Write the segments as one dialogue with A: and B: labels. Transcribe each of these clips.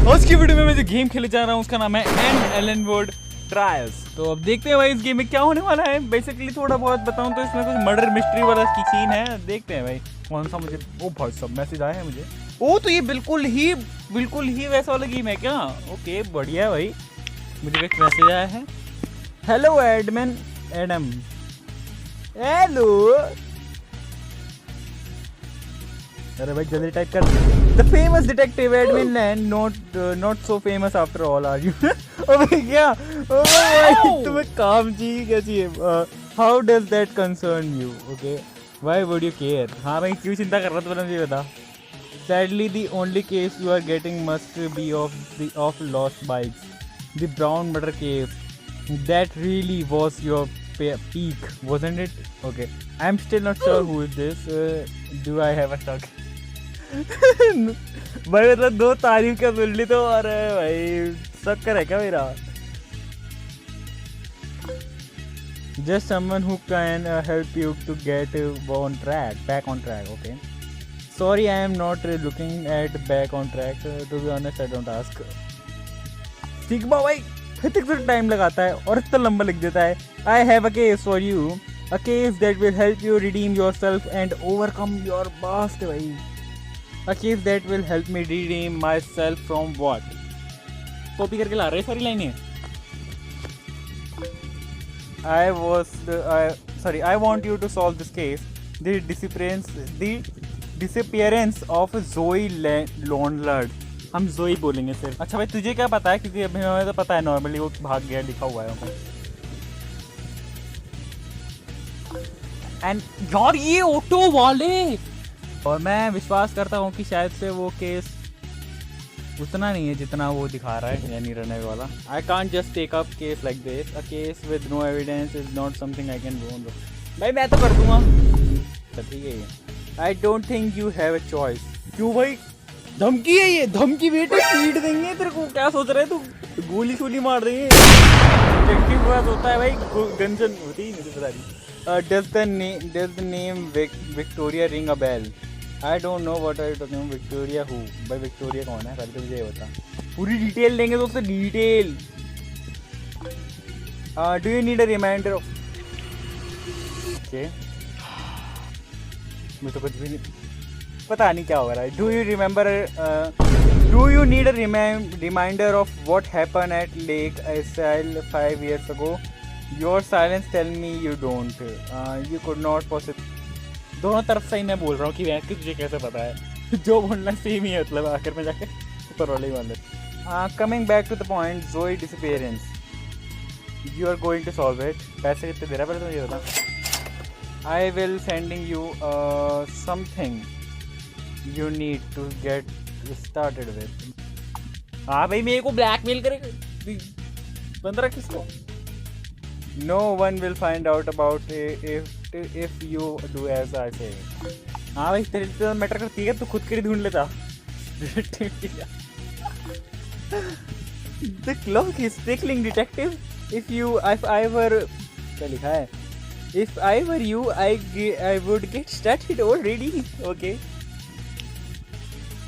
A: आज की वीडियो में मैं जो गेम खेले जा रहा हूँ उसका नाम है एंड एलन वुड ट्रायल्स। तो अब देखते हैं भाई इस गेम में क्या होने वाला है। बेसिकली थोड़ा बहुत बताऊँ तो इसमें कुछ मर्डर मिस्ट्री वाला की सीन है। देखते हैं भाई कौन सा मुझे। ओ भाई सब मैसेज आए हैं मुझे। ओ तो ये बिल्कुल ही वैसा वाला गेम है क्या? ओके बढ़िया है भाई। मुझे कुछ मैसेज आया है। Hello admin Adam. हेलो अरे भाई जल्दी टाइप कर। The famous detective admin land not so famous after all are you. अबे क्या ओ भाई तुम्हें काम चाहिए क्या चाहिए? How does that concern you? Okay why would you care? हाँ भाई क्यों चिंता कर रहा था मुझे बता। Sadly the only case you are getting must be of lost bikes the brown murder case that really was your peak wasn't it? Okay I'm still not sure who is this. Do I have a shot? भाई मतलब दो तारीफ क्या सुन ली तो। अरे भाई शक्कर है क्या मेरा? Just someone who can help you to get back on track. Okay sorry I am not looking at back on track. To be honest I don't ask. Sigma भाई इतना टाइम लगाता है और इतना लंबा लिख देता है। I have a case for you, a case that will help you redeem yourself and overcome your past. भाई a case that will help me redeem myself from what? Copy करके ला रहे सारी लाइनें। I want you to solve this case. The disappearance of Zoe Lonlard. हम जोई बोलेंगे सिर्फ। अच्छा भाई तुझे क्या पता है? क्योंकि अभी हमें तो पता है नॉर्मली वो भाग गया लिखा हुआ है वहाँ। एंड यार ये ऑटो वाले। और मैं विश्वास करता हूँ कि शायद से वो केस उतना नहीं है जितना वो दिखा रहा है यानी रनवे वाला। I can't just take up case like this. A case with no evidence is not something I can do. भाई मैं तो कर दूंगा। ठीक है I don't think you have a choice. क्यों भाई? धमकी है ये। धमकी बेटे पीट देंगे तेरे को। क्या सोच रहे हैं तू? गोली शोली मार देंगे। डिटेक्टिव के पास होता है भाई गंजन होती ही नहीं पता नहीं। Does the name Victoria ring a bell? I don't know what are you talking. Victoria who? भाई विक्टोरिया कौन है? पहले तो मुझे ये बता। पूरी डिटेल देंगे तो उससे detail. Do you need a reminder of? Okay मुझे तो कुछ भी नहीं पता नहीं क्या हो रहा है। Do you remember? Do you need a reminder of what happen at lake asylum 5 years ago? Your silence tell me you don't. You could not possible. दोनों तरफ से ही मैं बोल रहा हूँ कि वैसे तुझे कैसे पता है? जो बोलना सेम ही है मतलब आखिर में जाके ऊपर वाले ही वाले। Coming back to the point Joey disappearance you are going to solve it. पैसे कितने दे रहा है पहले तो ये बता। I will sending you something you need to get started with. हाँ भाई मेरे को ब्लैकमेल करेगा। बंद रख इसको। No one will find out about if you do as I say. हाँ भाई तेरे तो मैटर करती है। तू खुद के लिए ढूंढ लेता। The clock is tickling detective. If I were क्या लिखा है? If I were you, I would get started already. Okay.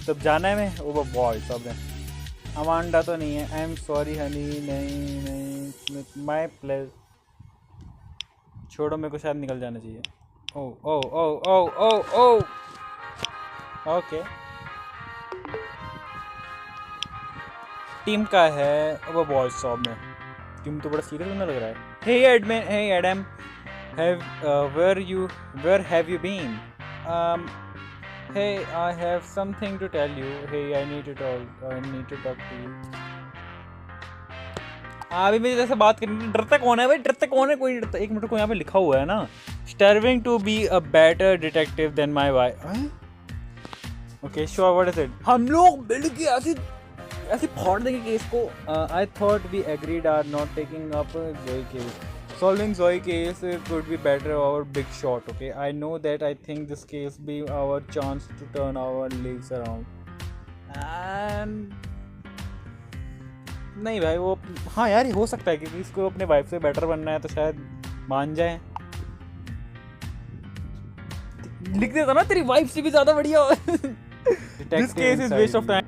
A: तब जाना है मैं। ओ बॉय सब है। अमांडा तो नहीं है। I am sorry Honey. नहीं माई प्लेज। छोड़ो मेरे को शायद निकल जाना चाहिए। ओ ओ ओ ओ ओ ओ ओके टीम का है वो बॉय सब में। टीम तो बड़ा सीरियस होने लग रहा है। Hey admin hey Adam where have you been? Hey, I have something to tell you. Hey, I need to talk to you. अभी मेरे जैसे बात करनी। डरता कौन है भाई? डरता कौन है? कोई डरता? एक मिनट को यहाँ पे लिखा हुआ है ना Starving to be a better detective than my wife. Okay, sure. What is it? हम लोग मिल के ऐसे फाड़ देंगे केस को। I thought we agreed are not taking up Zoe case. Solving Zoe case could be better our big shot. Okay, I know that. I think this case be our chance to turn our lives around. And नहीं भाई वो हाँ यार ये हो सकता है क्योंकि इसको अपने वाइफ से बेटर बनना है तो शायद मान जाए। लिख देता ना तेरी वाइफ से भी ज्यादा बढ़िया। This case is waste of time.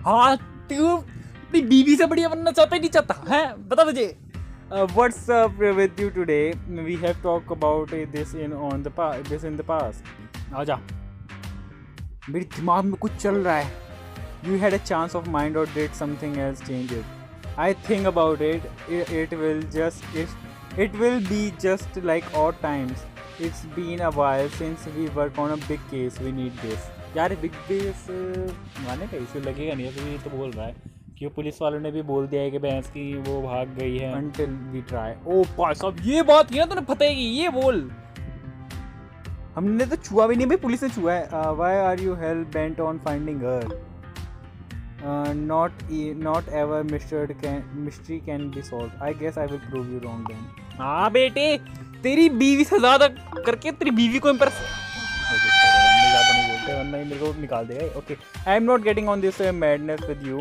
B: हाँ तू अपनी बीवी से बढ़िया बनना चाहता ही नहीं चाहता है, बता मुझे।
A: What's up with you today? We have talked about this in the past.
B: आजा।
A: मेरे दिमाग में कुछ चल रहा है. You had a chance of mind or did something else change it? I think about it. It will be just like odd times. It's been a while since we work on a big case. We need this.
B: यार big case माने का issue लगेगा नहीं, अभी तो बोल रहा है कि वो पुलिस वालों ने भी बोल दिया है कि भैंस की वो भाग गई है।
A: Until we try.
B: ओ भाई साहब ये बात की ना तूने पता है कि ये बोल।
A: हमने तो छुआ भी नहीं भाई, पुलिस ने छुआ है। Why are you hell bent on finding her? Not ever mystery can be solved. I guess I will prove you wrong then.
B: हाँ बेटे, तेरी बीवी से ज्यादा करके तेरी बीवी को इम्प्रेस
A: वरना ही मेरे को निकाल देगा। Okay, I am not getting on this madness with you.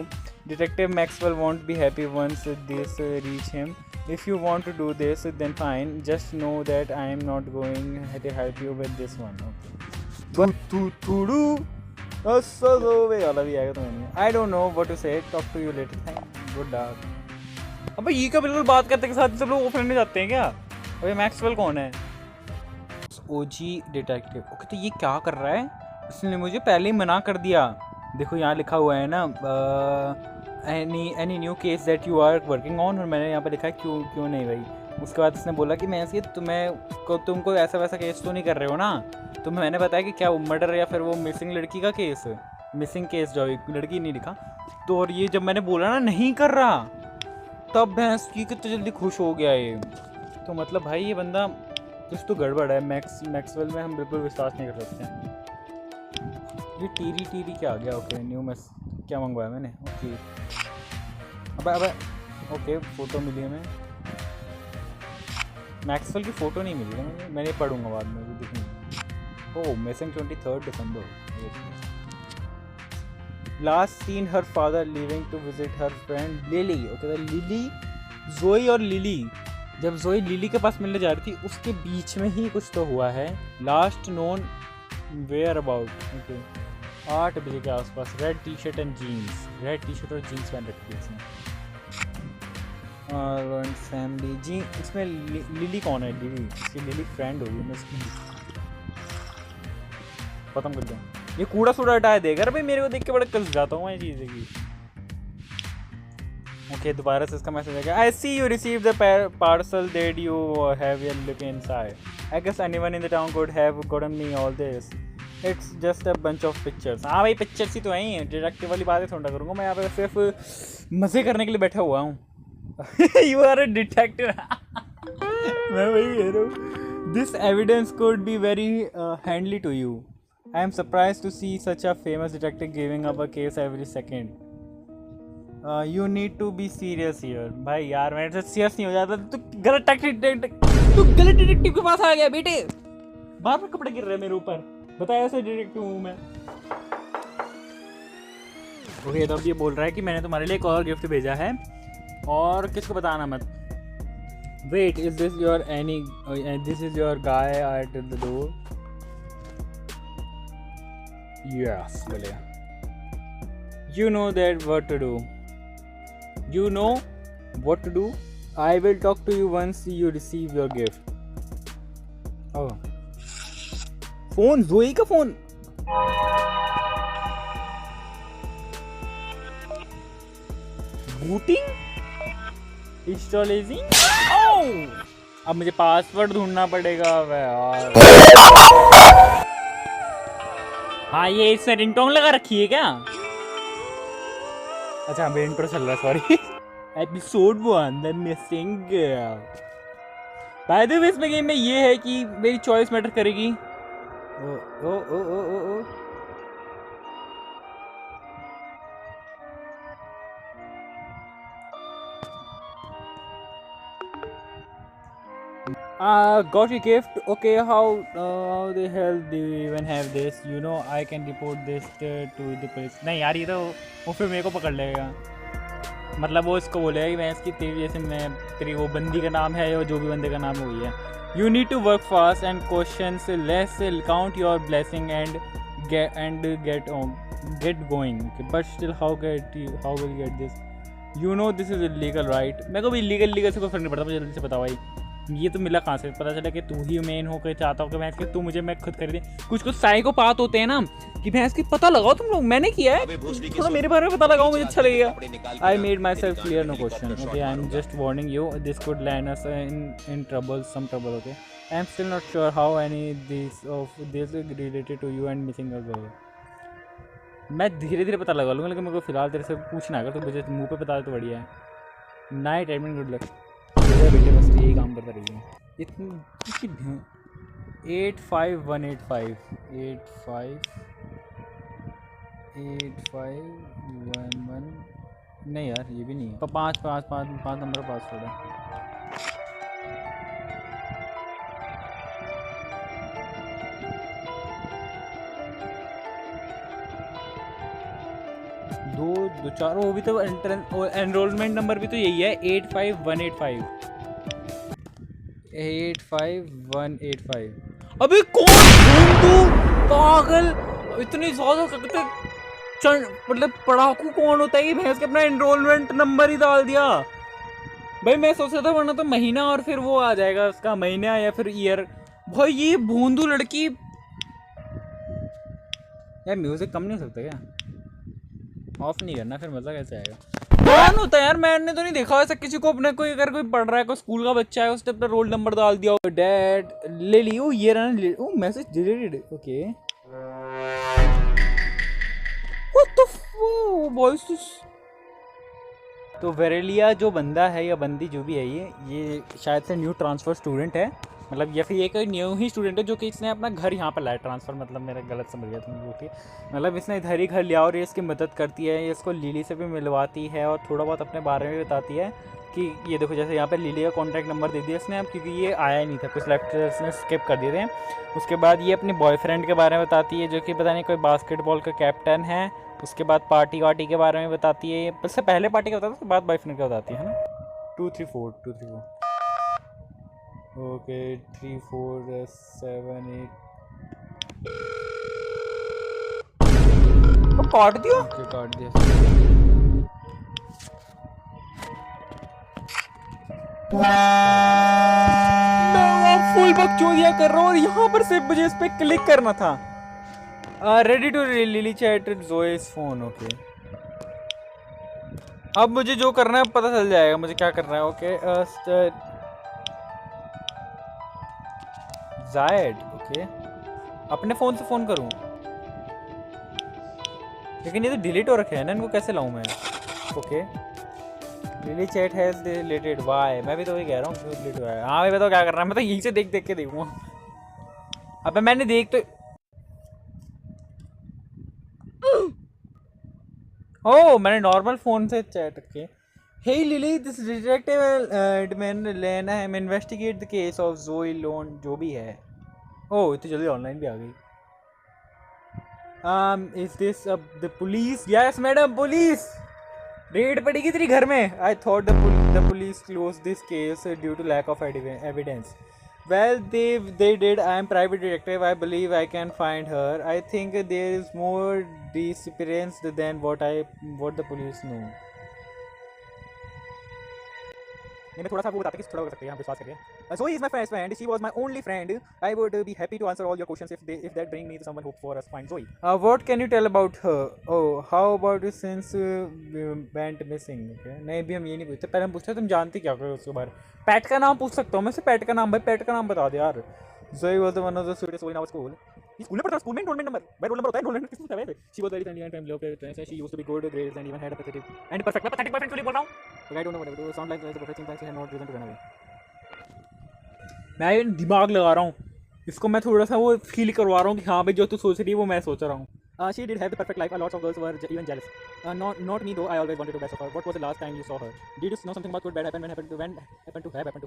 A: Detective Maxwell won't be happy once this reach him. If you want to do this, then fine. Just know that I am not going to help you with this one. Okay. I don't know what to say. Talk to you later. Good luck.
B: अबे ये क्या बिल्कुल बात करते के साथ सब लोग ऑफलाइन में जाते हैं क्या? अबे मैक्सवेल कौन है?
A: ओजी डिटेक्टिव। ओके तो ये क्या कर रहा है? इसने मुझे पहले ही मना कर दिया। देखो यहाँ लिखा हुआ है ना any new case that you are working on, और मैंने यहाँ पर लिखा है क्यों नहीं भाई। उसके बाद इसने बोला कि मैं ऐसे तुमको ऐसा वैसा केस तो नहीं कर रहे हो ना। तो मैंने बताया कि क्या वो मर्डर या फिर वो मिसिंग लड़की का केस, मिसिंग केस जो लड़की नहीं लिखा। तो और ये जब मैंने बोला ना नहीं कर रहा, तब भैंस की कितनी जल्दी खुश हो गया ये। तो मतलब भाई ये बंदा कुछ तो गड़बड़ है। मैक्सवेल में हम बिल्कुल विश्वास नहीं कर सकते हैं। ये टीरी क्या आ गया? ओके न्यू मैस क्या मंगवाया मैंने? ओके अबे ओके फ़ोटो मिली हमें। मैक्सवेल की फ़ोटो नहीं मिली है, मैंने पढ़ूंगा बाद में भी देखूँगा। Oh missing 23 December. Last seen her father leaving to visit her friend Lily. Okay तो लिली, जोई और लिली, जब जोई लिली के पास मिलने जा रही थी उसके बीच में ही कुछ तो हुआ है। Last known whereabouts. Okay 8 बजे के आसपास। Red T shirt and jeans, red T shirt और जीन्स पहन रखी है इसने। और फैमिली जी, इसमें लिली कौन है? इसकी लिली फ्रेंड होगी, मैं इसकी खत्म कर दूँ। ये कूड़ा सूड़ा हटाया देगा भाई, मेरे को देख के बड़ा कस जाता हूँ मैं चीज़ें की। ओके दोबारा से इसका मैसेज आएगा। I see you receive the parcel that you have your look inside. I guess anyone in the town could have gotten me all this. It's just a bunch of pictures. हाँ भाई pictures ही तो हैं, detective वाली बातें थोड़ा करूँगा मैं, यहाँ पे सिर्फ मज़े करने के लिए बैठा हुआ हूँ। You are a detective. मैं वही कह रहा हूँ। This evidence could be very handy to you. I am surprise to see such a famous detective giving up a case every second. You need to be serious here. भाई यार मेरे से serious नहीं हो जाता। तू गलत डिटेक्टिव के पास आ गया बेटे। बार बार कपड़े गिर रहे हैं मेरे ऊपर, बताया ऐसे डिटेक्टिव हूँ मैं। ओके तो अब ये बोल रहा है कि मैंने तुम्हारे लिए एक और गिफ्ट भेजा है और किसको बताना मत। Wait is this your this is your guy at the door. Yes बोले you know that what to do. You know what to do. I will talk to you once you receive your gift. Oh. Phone, जोई का phone. Booting, इंस्टॉलेजिंग। अब मुझे password ढूंढना पड़ेगा यार। हाँ ये इसने रिंगटोन लगा रखी है क्या? अच्छा अभी इंट्रो चल रहा है, sorry. Episode 1 the missing girl. By the way इसमें गेम में ये है कि मेरी चॉइस मैटर करेगी। ओ ओ ओ ओ ओ ओ got your gift. Okay, how the hell do you even have this? You know I can report this to the police. नहीं यार ये तो वो फिर मेरे को पकड़ लेगा। मतलब वो इसको बोलेगा कि मैं इसकी तेरी जैसे मैं तेरी वो बंदी का नाम है या जो भी बंदे का नाम है वही है। You need to work fast and questions less. Count your blessing and get on. get going. Okay, but still, how will you get this? You know this is illegal, right? मेरे को भी illegal से कोई फर्क नहीं पड़ता, मुझे जल्दी से बता भाई ये तो मिला कहाँ से? पता चला कि तू ही मेन होकर चाहता हो कि भैंस के तू मुझे मैं खुद खरीदे। कुछ साइकोपाथ होते हैं ना कि भैंस की पता लगाओ तुम लोग, मैंने किया है, थोड़ा मेरे बारे में पता लगाओ, मुझे अच्छा लगेगा। I made myself clear, no question. Okay, I'm just warning you. This could land us in trouble, some trouble. Okay, I'm still not sure how any of this is related to you and missing a girl. मैं धीरे धीरे पता लगा लूँगा, लेकिन मेरे को फिलहाल तेरे से पूछना अगर तो मुझे मुंह पे बता दे तो बढ़िया है। Night admin, good luck. बेटे बस यही काम करता रहिए। इतनी 85185 8511 नहीं यार, ये भी नहीं है। 5 नंबर पासवर्ड है। दो चार, वो भी तो एनरोलमेंट नंबर भी तो यही है, 85185 85185। अबे कौन तू पागल, इतनी ज्यादा मतलब पढ़ाकू कौन होता है ये भैंस के अपना एनरोलमेंट नंबर ही डाल दिया। भाई मैं सोच रहा था वरना तो महीना और फिर वो आ जाएगा उसका, महीना या फिर ईयर। भाई ये भोंदू लड़की यार, म्यूजिक कम नहीं हो सकता क्या? ऑफ नहीं करना, फिर मजा कैसे आएगा? कौन होता है यार, मैंने तो नहीं देखा ऐसा किसी को अपने कोई, अगर कोई पढ़ रहा है, कोई स्कूल का बच्चा है, उसने अपना रोल नंबर डाल दिया। डैड ले ली, ओ ये रहा, oh message deleted. Okay what the voice. तो वेरेलिया जो बंदा है या बंदी जो भी है, ये शायद से न्यू ट्रांसफ़र स्टूडेंट है, मतलब या फिर ये कोई न्यू ही स्टूडेंट है जो कि इसने अपना घर यहाँ पर लाया। ट्रांसफ़र मतलब मेरा गलत समझ गया तुम लोग की, मतलब इसने इधर ही घर लिया और ये इसकी मदद करती है, ये इसको लिली से भी मिलवाती है और थोड़ा बहुत अपने बारे में बताती है कि ये देखो जैसे यहाँ पे लिली का कॉन्टैक्ट नंबर दे दिया इसने अब, क्योंकि ये आया ही नहीं था, कुछ लेक्चर्स ने स्किप कर दिए थे। उसके बाद ये अपने बॉयफ्रेंड के बारे में बताती है जो कि पता नहीं कोई बास्केटबॉल का कैप्टन है। उसके बाद पार्टी वार्टी के बारे में बताती है, उससे पहले पार्टी का बताता है, उसके बाद बॉयफ्रेंड का बताती है ना। 234 ओके 3 4 7 8 काट दिया। ओके काट दिया। मैं फुल बकचोदिया कर रहा हूँ और यहाँ पर सिर्फ मुझे इस पे क्लिक करना था। Ready to Lily chat Joey's phone. Okay अब मुझे जो करना है पता चल जाएगा मुझे क्या करना है। ओके जायद। ओके अपने फ़ोन से फ़ोन करूँ, लेकिन ये तो डिलीट हो रखे हैं ना, इनको कैसे लाऊं मैं? Okay Lily chat has deleted why. मैं भी तो वही कह रहा हूँ क्यों डिलीट हुआ है। हाँ भाई बताओ क्या करना है, मैं तो यहीं से देख के देखूँगा। अब मैंने देख तो ओह मैंने नॉर्मल फ़ोन से चैट रखे। Hey Lily this detective admin Len I am investigate the case of Joey Lone, जो भी है। ओह इतनी जल्दी ऑनलाइन भी आ गई। Is this the police? Yes madam police, रेड पड़ेगी तेरी घर में। I thought the police close this case due to lack of evidence. Well, they did. I am private detective. I believe I can find her. I think there is more disappearance than what the police know. मैं थोड़ा सा वो बताता कि थोड़ा हो सकता है यहाँ विश्वास करिए। Zoe is my best friend. She was my only friend. I would be happy to answer all your questions if that bring me to someone hope for us find Zoe. What can you tell about her? Oh, how about since went missing? Okay. नहीं भी हम ये नहीं पूछते, पहले हम पूछते तुम जानती क्या करो उसके बारे। पैट का नाम पूछ सकता हूँ मैं से? पैट का नाम, भाई पैट का नाम बता दे यार। Zoe was one of the sweetest soul in our school. School में पढ़ता, स्कूल में एनरोलमेंट नंबर, भाई रोल नंबर होता है, एनरोलमेंट किसको होता है? She was very friendly and family okay. She used to be good, great and even had a pathetic boyfriend के लिए बोल रहा हूँ। I don't know what it sound like the perfect thing that she had no reason to run away. मैं दिमाग लगा रहा हूँ इसको, मैं थोड़ा सा वो फील करवा रहा हूँ कि हाँ भाई जो तू सोच रही है वो मैं सोच रहा हूँ। She did have the perfect life. A lot of girls were even jealous. Not me though. I always wanted the best of her. What was the last time you saw her? Did you know something about what bad happened when happened to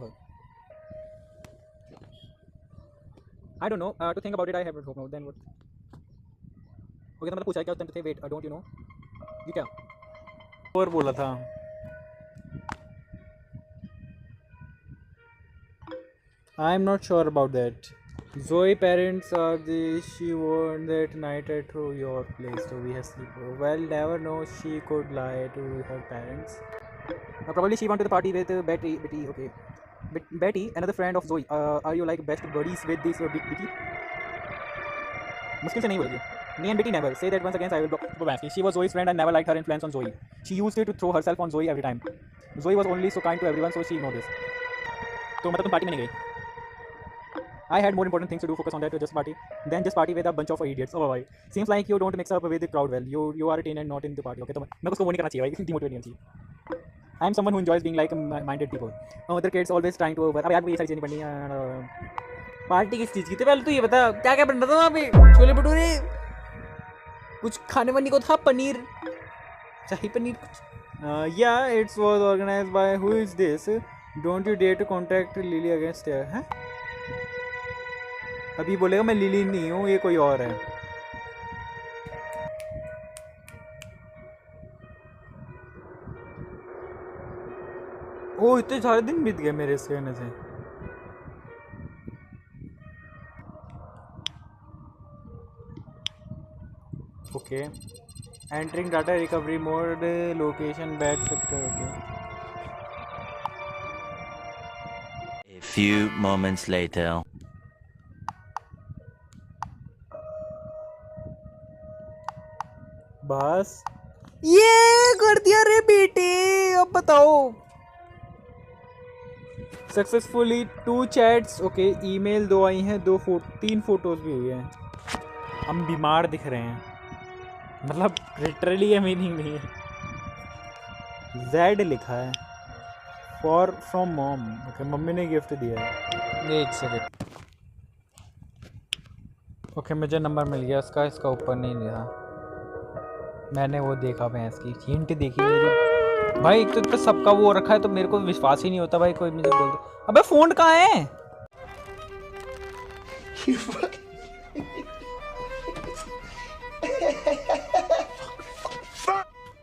A: her? I don't know. To think about it, I have to know. Then what? Okay, तो मतलब पूछा क्या उस time पे थे? Wait, don't you know? ये क्या? और बोला था। I am not sure about that. Zoe parents are the she won that night at your place, so we have sleepover. Well, never know she could lie to her parents. Probably she went to the party with Betty. Betty, okay. Betty, another friend of Zoe. Are you like best buddies with this Betty? मुश्किल से नहीं बोलेगी. Me and Betty never. Say that once again, I will block Bansky. She was Zoe's friend and never liked her influence on Zoe. She used to throw herself on Zoe every time. Zoe was only so kind to everyone, so she ignored this. तो मतलब तुम party में नहीं गई. I had more important things to do. Focus on that just party. Then just party with a bunch of idiots. Oh भाई. Seems like you don't mix up with the crowd well. You are a teen and not in the party. Okay तो मैं उसको वो नहीं करना चाहिए भाई. Demotivate नहीं चाहिए. I am someone who enjoys being like minded people. Other kids always trying to. अब यार ये सारी चीज़ें नहीं पढ़नी है. पार्टी किस चीज़ की थी पहले तो ये बता क्या क्या बन रहा था वहाँ पे. छोले भटूरे कुछ खाने वाने को था. पनीर शाही पनीर कुछ. Yeah, it was organized by who is this? Don't you dare to contact Lily against her. हैं? अभी बोलेगा मैं लिली नहीं हूँ, ये कोई और है. ओ इतने सारे दिन बीत गए मेरे इसके कहने से. Okay. Entering data recovery mode location bad sector. Okay.
C: A few moments later.
A: बस ये कर दिया रे बेटे. अब बताओ. Successfully 2 chats. ओके. ईमेल 2 आई हैं. 3 फोटोज भी हुई हैं. हम बीमार दिख रहे हैं. मतलब लिटरली ये मीनिंग नहीं है. Z लिखा है for from mom. Okay mummy ने गिफ्ट दिया है. एक सेकेंड. ओके मुझे नंबर मिल गया इसका. इसका ऊपर नहीं लिखा. मैंने वो देखा भैंस की हिंट देखी मेरी भाई. एक तो सबका वो रखा है तो मेरे को विश्वास ही नहीं होता भाई. कोई मुझे बोल दो. अबे फोन कहाँ है.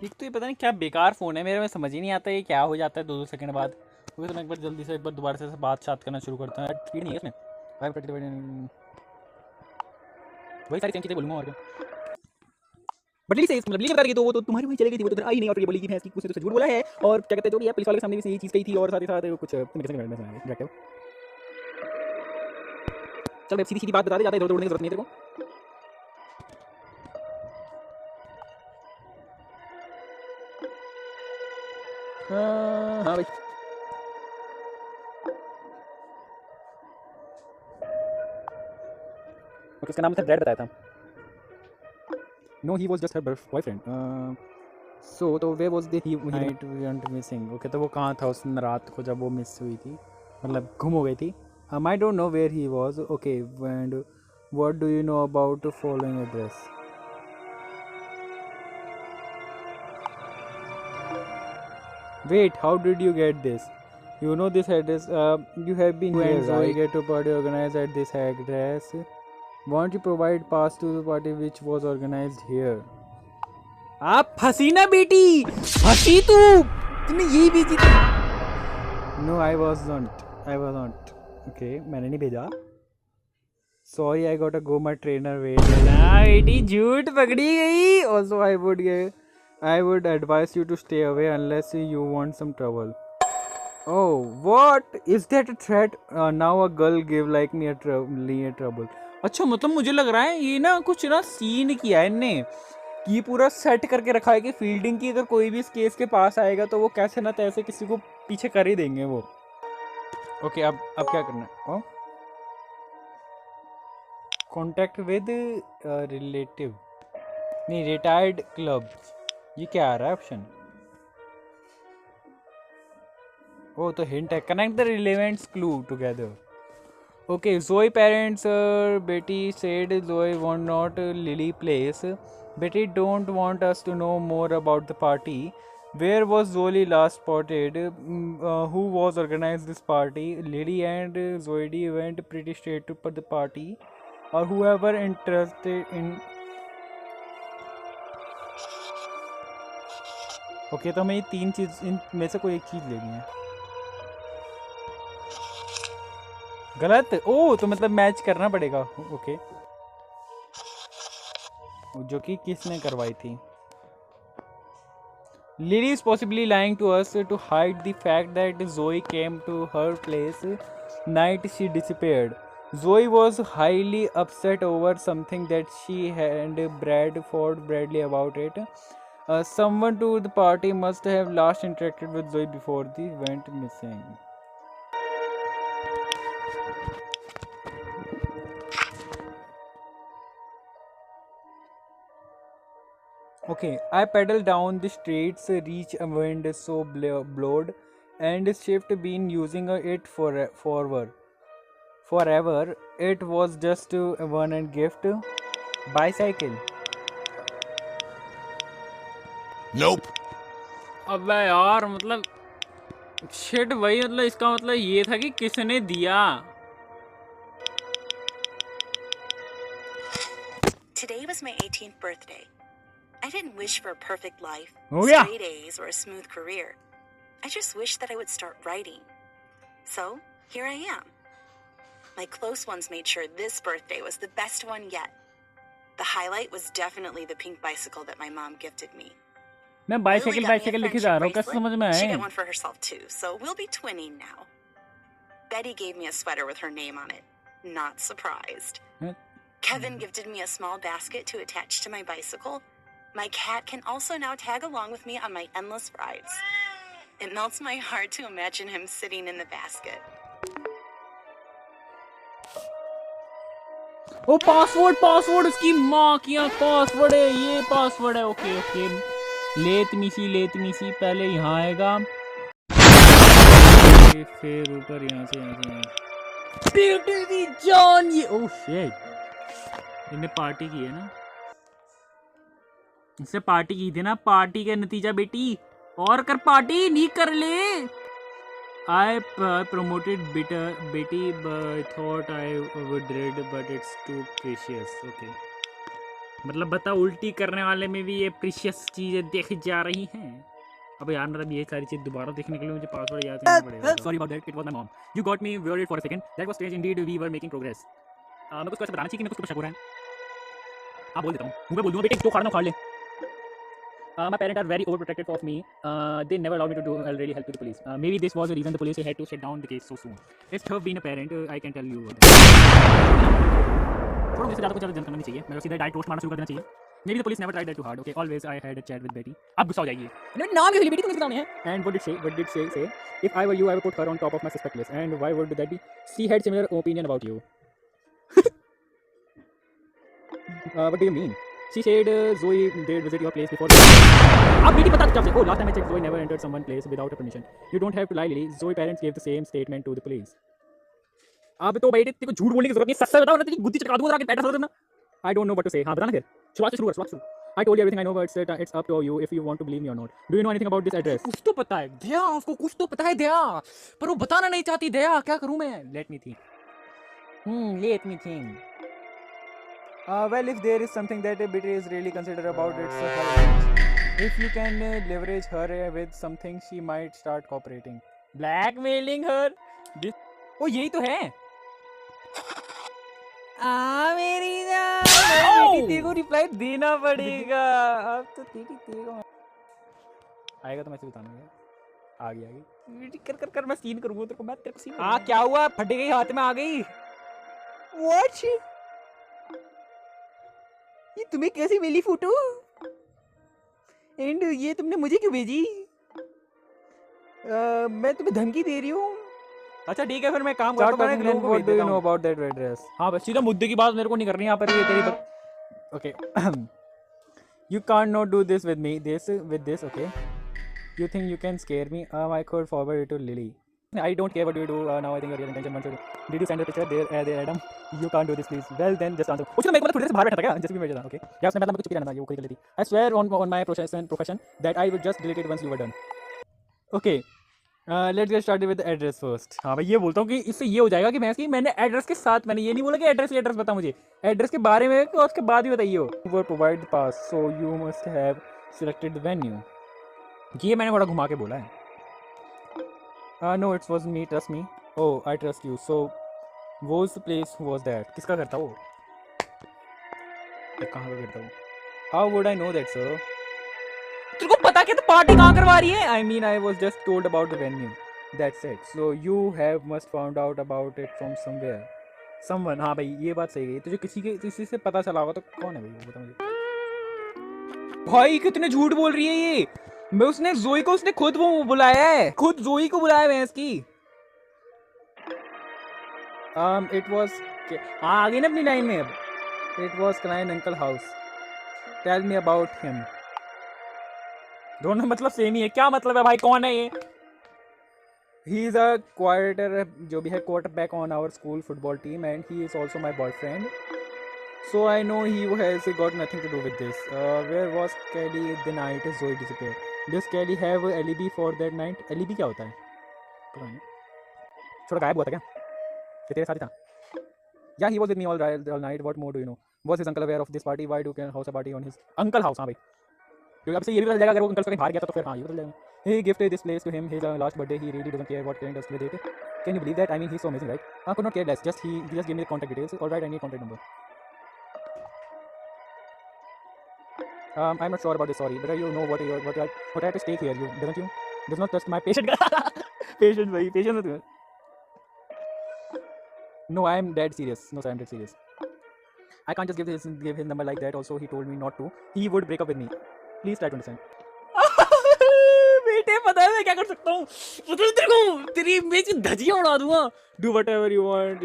A: एक तो ये पता नहीं क्या बेकार फ़ोन है मेरे में. समझ ही नहीं आता ये क्या हो जाता है 2-2 सेकंड बाद. ओके तो मैं एक बार जल्दी से एक बार दोबारा से बात करना शुरू करता हूँ. स्पीड नहीं है इसमें. वही सारी चीज़ें बोलूँगा और क्या. बट लिली से मतलब लिली बता रही तो वो तो तुम्हारी वहीं चली गई थी. वो तो आई नहीं और ये बोली कि भैंस की कुछ तो झूठ बोला है. और क्या कहते हैं जो भी है पुलिस वाले के सामने भी यही चीज़ कही थी. और साथ ही साथ कुछ कम्युनिकेशन में डायरेक्टिव. चल मैं सीधी सीधी बात बता दे. ज़्यादा इधर उड़ने की जरूरत नहीं है तेरे को. हाँ भाई. ओके उसका नाम था ब्रैड बताया था. No, he was just her boyfriend. So where was the he night we went missing? Okay, तो वो कहाँ था उस रात को जब वो मिस हुई थी. मतलब गुम हो गई थी. I don't know where he was. Okay, and what do you know about the following address? Wait, how did you get this? You know this address. You have been here, right? We get a party organized at this address. Want to provide pass to the party which was organized here? आप फंसी ना बेटी. फंसी तूने यही भेजी थी. No, I was not. Okay, मैंने नहीं भेजा. Sorry, I gotta go. My trainer wait. ना बेटी झूठ पकड़ी गई. Also, I would advise you to stay away unless you want some trouble. Oh, what is that a threat? Now a girl gave like me a trouble. अच्छा मतलब मुझे लग रहा है ये ना कुछ ना सीन किया है इनने कि पूरा सेट करके रखा है कि फील्डिंग की अगर कोई भी इस केस के पास आएगा तो वो कैसे ना तैसे किसी को पीछे कर ही देंगे वो. ओके अब क्या करना है. कॉन्टैक्ट विद रिलेटिव नहीं रिटायर्ड क्लब. ये क्या आ रहा है ऑप्शन. ओ तो हिंट है. Connect the relevant clue together. Okay, Zoe parents, Betty said Zoe want not Lily place. Betty don't want us to know more about the party. Where was Zoe last spotted? Who was organized this party? Lily and Zoe went pretty straight to the party. Or whoever interested in. Okay, तो हमें ये 3 चीज़ इन में से कोई एक चीज़ लेनी है. गलत। ओ तो मतलब मैच करना पड़ेगा। ओके, जो कि किसने करवाई थी? Lily is possibly lying to us to hide the fact that Zoe came to her place night she disappeared. Zoe was highly upset over something that she and Bradford Bradley about it. Someone to the party must have last interacted with Zoe before they went missing. Okay, I pedal down the streets, reach a wind so blowed, and shift been using it forever. It was just one and gift. Bicycle.
C: Nope.
B: अबे यार मतलब shit भाई, मतलब इसका मतलब ये था कि किसने दिया।
D: Today was my 18th birthday. I didn't wish for a perfect life,
A: Oh, yeah.
D: straight A's, or a smooth career. I just wished that I would start writing. So, here I am. My close ones made sure this birthday was the best one yet. The highlight was definitely the pink bicycle that my mom gifted me.
A: मैं
D: Lily
A: bicycle
D: got me a
A: लिखे जा
D: friendship
A: रहा हूँ, कैसे
D: bracelet.
A: समझ में
D: She
A: आए?
D: got one for herself too, so we'll be twinning now. Betty gave me a sweater with her name on it. Not surprised.
A: Huh?
D: Kevin gifted me a small basket to attach to my bicycle. My cat can also now tag along with me on my endless rides. It melts my heart to imagine him sitting in the basket.
B: Oh password उसकी माँ की password है, ये password है। Okay okay, let me see पहले यहाँ आएगा, फिर ऊपर यहाँ से बेटे दी जान। ये ओह शिट, इनने पार्टी की है ना, इससे पार्टी की थी ना, पार्टी का नतीजा बेटी, और कर पार्टी नहीं कर ले। I promoted Betty, but thought I would read, but it's too precious. Okay. मतलब बता, उल्टी करने वाले में भी ये प्रीशियस चीजें देखी जा रही हैं। अब यार मतलब ये सारी चीज दोबारा देखने के लिए मुझे पासवर्ड याद करना पड़ेगा। Sorry about that. It was my mom. You got me worried for a second. That was strange indeed. We were making progress. मैं कुछ ऐसे बताना चाहिए कि मैं कुछ शक हो रहा है। हाँ बोल देता हूँ, मुँह पे बोल दूँगा बेटे, तो खाना खा ले। My parents are very overprotective of me. They never allowed me to do really help to the police. Maybe this was the reason the police had to shut down the case so soon. It's tough being a parent. I can tell you. थोड़ा मुझसे ज़्यादा कुछ ज़्यादा करना नहीं चाहिए, मेरे को सीधा डाइट रोस्ट मारना शुरू कर देना चाहिए। Maybe the police never tried that too hard. Okay, always I had a chat with Betty. आप गुस्सा हो जाइए। नाम क्यों बेटी, तुम इसका नाम है? And what did she say? If I were you, I would put her on top of my suspect list. And why would that be? She had similar opinion about you. What do you mean? She said Zoe did visit your place before. अब बेटी पता चल से। Oh, last time I checked, Zoe never entered someone's place without a permission. You don't have to lie, Lily. Zoe parents gave the same statement to the police. अब तो बेटे तेरे को झूठ बोलने की जरूरत नहीं, सच सच बताओ ना, तेरी गुद्दी चटका दूंगा, तेरा एड्रेस देना। I don't know what to say. हाँ बताना फिर। शुरुआत से शुरू कर। I told you everything I know, but it's up to you if you want to believe me or not. Do you know anything about this address? कुछ तो पता है दया, उसको कुछ तो पता है दया, पर वो बताना नहीं चाहती दया। क्या करूँ मैं? Let me think. Let me think.
A: Well, if there is something that Betty is really considered about, it's her age. If you can leverage her with something, she might start cooperating.
B: Blackmailing her. This. ओ यही तो है।
A: मेरी जान, तेरे को reply देना पड़ेगा। अब तो तेरे को
B: आएगा तो मैं से बताऊंगा। आ गई कर मैं सीन करूंगा तेरे को, मैं तेरे को सीन।
A: क्या हुआ? फट गई, हाथ में आ गई। What? ये तुम्हें कैसे मिली फोटो? एंड ये तुमने मुझे क्यों भेजी? मैं तुम्हें धमकी दे रही हूँ।
B: अच्छा ठीक है, फिर मैं काम करता हूँ, मैं
A: What do you know about that address?
B: हाँ बस सीधा मुद्दे की बात मेरे को नहीं करनी यहाँ पर, ये तेरी
A: Okay. You can't not do this with me. With this, okay? You think you can scare me? I could forward it to Lily. I don't care what you do now. I think your real intention was to. Did you send a picture there, Adam? You can't do this, please. Well, then just answer. उसने मेरे को थोड़ी देर से बाहर बैठा था क्या? जैसे भी बैठा था, okay? या उसने मतलब कुछ भी रहना था, ये वो कोई कर लेती. I swear on my profession that I would just delete it once you were done. Okay. Let's get started with the address first.
B: हाँ भाई, ये बोलता हूँ कि इससे ये हो जाएगा कि मैंने एड्रेस के साथ, मैंने ये नहीं बोला कि एड्रेस बता मुझे, एड्रेस के बारे में और उसके बाद ही बताइए।
A: You were provided the pass, so you must have selected the venue.
B: ये मैंने बड़ा घुमा के बोला है।
A: No, it wasn't me. Trust me. Oh, I trust you. So, Whose place was that? किसका घर था वो? कहाँ का घर था वो? How would I know that, sir? तेरे को पता क्या तो पार्टी कहाँ करवा रही है? I mean, I was just told about the venue. That's it. So you must found out about it from somewhere. Someone. हाँ भाई ये बात सही है। तुझे किसी से पता चला होगा तो कौन है भाई वो बता मुझे। भाई कितने झूठ बोल रही है ये। मैं उसने जोई को उसने खुद वो बुलाया है। खुद जोई को बुलाया है इसकी। It was हाँ आ गई ना अपनी लाइन में अब। It was Klein Uncle House. Tell me about him. दोनों मतलब सेम ही है। क्या मतलब है भाई कौन है ये? He is a जो भी है quarterback on our school football team and he is also my boyfriend. So I know he has got nothing to do with this. Where was Kelly the night Zoe disappeared? Does Kelly have an alibi for that night? Alibi क्या होता है? पता नहीं। थोड़ा गायब हुआ था क्या? कि तेरे साथ ही था? Yeah, he was with me all night. What more do you know? Was his uncle aware of this party? Why do you house a party on his uncle house? हाँ भाई। क्योंकि अब से ये भी पता चल जाएगा अगर वो अंकल से कहीं बाहर गया था तो फिर हाँ ये पता चल जाएगा। He gifted this place to him. His last birthday. He really doesn't care what Karen does with it. Can you believe that? I mean, he's so amazing, right? I could not care less. He just gave me the contact details. All right, I need contact number. I'm not sure about this. Sorry, but you know what I have to stake here. You doesn't you? Does not trust my patient. Patient, भाई patient मत। No, I am dead serious. No, sir, I am dead serious. I can't just give his number like that. Also, he told me not to. He would break up with me. Please try to understand. बेटे पता है मैं क्या कर सकता हूँ? पता है तेरे को तेरी इमेज की धजियाँ उड़ा दूँगा. Do whatever you want.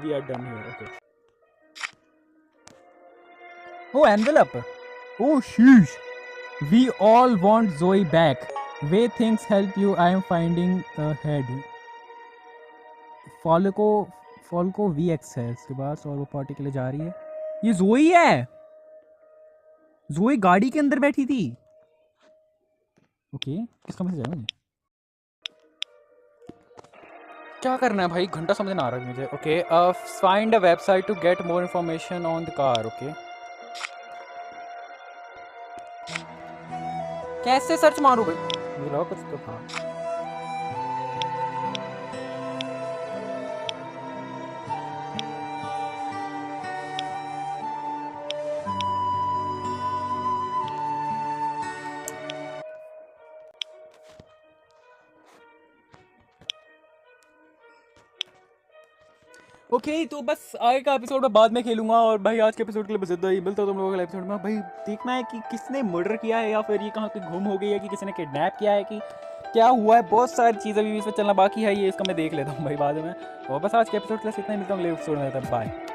A: We are done here. Okay. Oh, envelope. Oh, sheesh. We all want Zoe back. Way things help you. I am finding a head. Falco VX है इसके पास और वो पार्टी के लिए जा रही है. ये जोई है. जोई गाड़ी के अंदर बैठी थी. ओके किसका मैसेज है मुझे? क्या करना है भाई घंटा समझ ना आ रहा है मुझे. Okay find a website to get more information on the car. Okay कैसे सर्च मारूं भाई? मुझे लगा कुछ तो था. ओके तो बस आगे का एपिसोड में बाद में खेलूंगा और भाई आज के एपिसोड के लिए बस इतना ही. मिलता हूं तुम लोगों के एपिसोड में. भाई देखना है कि किसने मर्डर किया है या फिर ये कहाँ पे गुम हो गई है कि किसी ने किडनैप किया है कि क्या हुआ है. बहुत सारी चीज़ें अभी इसमें चलना बाकी है. ये इसका मैं देख लेता हूँ भाई बाद में. और बस आज के एपिसोड के लिए इतना ही. मिलता हूँ अगले एपिसोड में. बाय.